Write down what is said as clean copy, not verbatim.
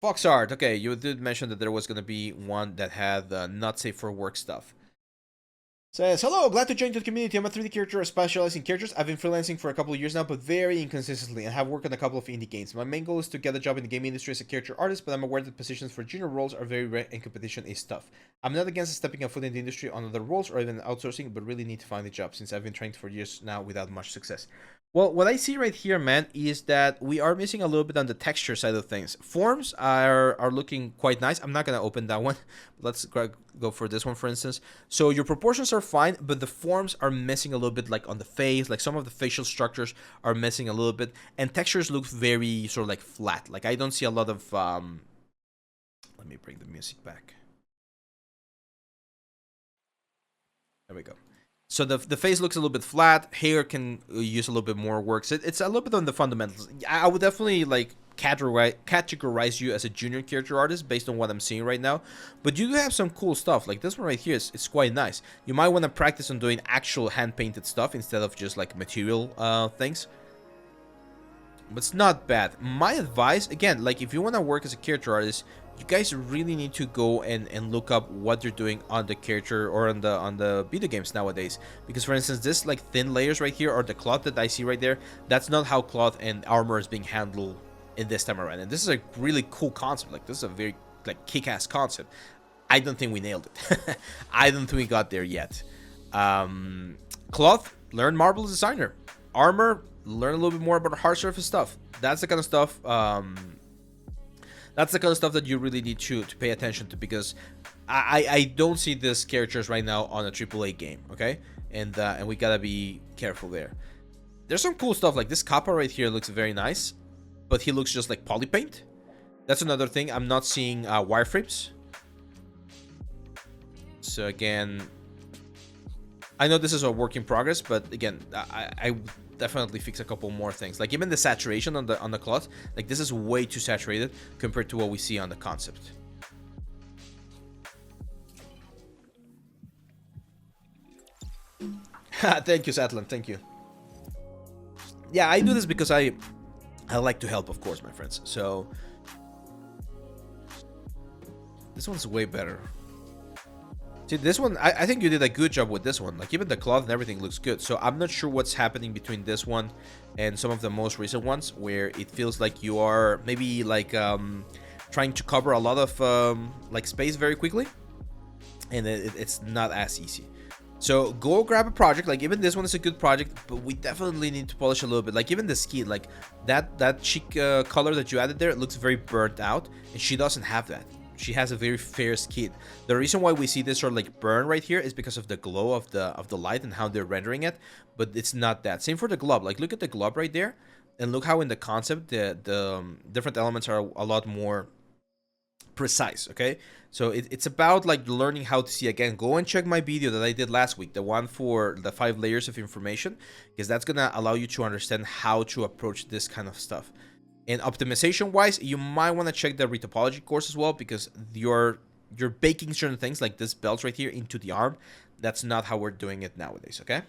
Fox art. Okay, you did mention that there was gonna be one that had not safe for work stuff. Says, hello, glad to join the community. I'm a 3D character specializing in characters. I've been freelancing for a couple of years now, but very inconsistently, and have worked on a couple of indie games. My main goal is to get a job in the game industry as a character artist, but I'm aware that positions for junior roles are very rare and competition is tough. I'm not against stepping a foot in the industry on other roles or even outsourcing, but really need to find a job since I've been trying for years now without much success. Well, what I see right here, man, is that we are missing a little bit on the texture side of things. Forms are looking quite nice. I'm not gonna open that one. Let's go for this one, for instance. So your proportions are fine, but the forms are missing a little bit, like on the face. Like some of the facial structures are missing a little bit, and textures look very sort of like flat. Like I don't see a lot of. Let me bring the music back. There we go. So the face looks a little bit flat. Hair can use a little bit more work. So it's a little bit on the fundamentals. I would definitely like categorize you as a junior character artist based on what I'm seeing right now. But you do have some cool stuff. Like this one right here is quite nice. You might want to practice on doing actual hand painted stuff instead of just like material things. But it's not bad. My advice, again, like if you want to work as a character artist, you guys really need to go and look up what they're doing on the character or on the video games nowadays. Because for instance, this like thin layers right here, or the cloth that I see right there, that's not how cloth and armor is being handled in this time around. And this is a really cool concept. Like this is a very like kick-ass concept. I don't think we nailed it. I don't think we got there yet. Cloth, learn marble designer. Armor, learn a little bit more about hard surface stuff. That's the kind of stuff. That's the kind of stuff that you really need to pay attention to, because I don't see these characters right now on a AAA game. Okay, and we gotta be careful there. There's some cool stuff like this Kappa right here looks very nice, but he looks just like poly paint. That's another thing. I'm not seeing wireframes. So again, I know this is a work in progress, but again, I definitely fix a couple more things. Like even the saturation on the cloth, like this is way too saturated compared to what we see on the concept. Thank you, Satlan. Thank you. Yeah, I do this because I like to help, of course, my friends. So this one's way better. See, this one, I think you did a good job with this one. Like, even the cloth and everything looks good. So, I'm not sure what's happening between this one and some of the most recent ones, where it feels like you are maybe, like, trying to cover a lot of, like, space very quickly. And it's not as easy. So, go grab a project. Like, even this one is a good project, but we definitely need to polish a little bit. Like, even the skin, like, that cheek color that you added there, it looks very burnt out. And she doesn't have that. She has a very fair skin. The reason why we see this sort of like burn right here is because of the glow of the light and how they're rendering it, but it's not that. Same for the glove. Like look at the glove right there, and look how in the concept the different elements are a lot more precise. Okay, so it's about like learning how to see. Again, go and check my video that I did last week, the one for the 5 layers of information, because that's gonna allow you to understand how to approach this kind of stuff. And optimization wise, you might want to check the retopology course as well, because you're baking certain things like this belt right here into the arm. That's not how we're doing it nowadays. Okay.